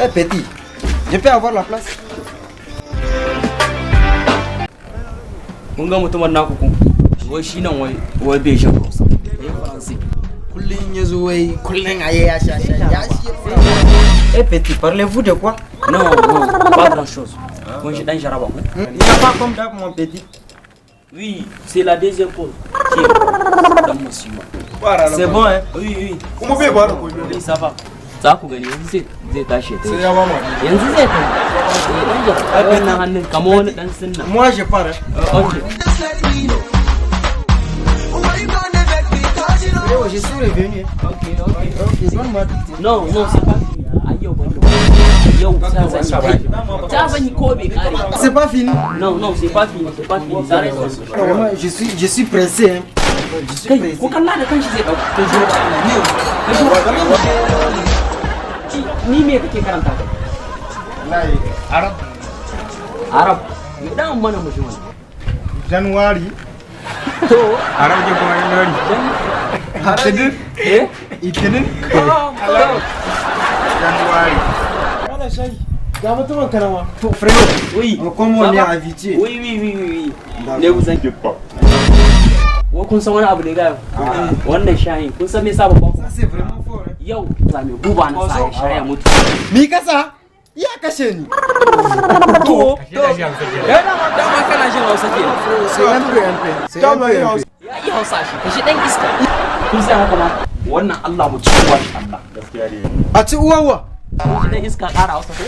petit, je peux avoir la place? Kun ga mutumin naku kun wai shi nan wai bai shan Hausa. Kullun yazo wai kullun aye ya sha ya shi. Eh petit, parlez-vous de quoi? Non, pas grand chose. Kun shi dan jaraba ku. Il n'a pas comme d'hab mon petit. Oui, c'est la deuxième pause. Dans mon ciment. C'est bon hein? Oui. Kuma bai ba da koyo. Oui, ça va. Za ku gani yanzu zai tashi ta. Sai ya ba mu. Yanzu zai tashi. Wannan hannun kamar wani dan sunna. Moi je pars. Ok. Je suis revenu. Ok, donne-moi. Non, c'est pas fini. Ayo ba yau ta zan yi ko bai kare. C'est pas fini. Non, c'est pas fini. Ça reste. Vraiment, je suis pressé hein. Kai, ko kalla da kanshi zai dauka. Ni me kake karanta kai? Wallahi Arab. Me dan mana mushi wannan. January. To, Arab ke kuma January. Itinin. Itinin. January. Wala shayi. Ga mutumin karama. Frérot, oui. Comme on est habitué. Oui. Ne vous inquiétez pas. Wa kun san wani abu ne ga wannan shayin kun san me yasa babban Ça c'est vraiment fort hein. yau za mu guba na sai shaya mutu. Mi kasa? Ya kashe ni. To. Yana ma kana jin Hausa kenan. C'est un peu. C'est un peu. Ya yi Hausa shi kashi dan iska. Kun san haka ma wannan Allah mu ci uwa shi Allah. Gaskiya ne. A ci uwawa. Kun dan iska ƙara Hausa ko?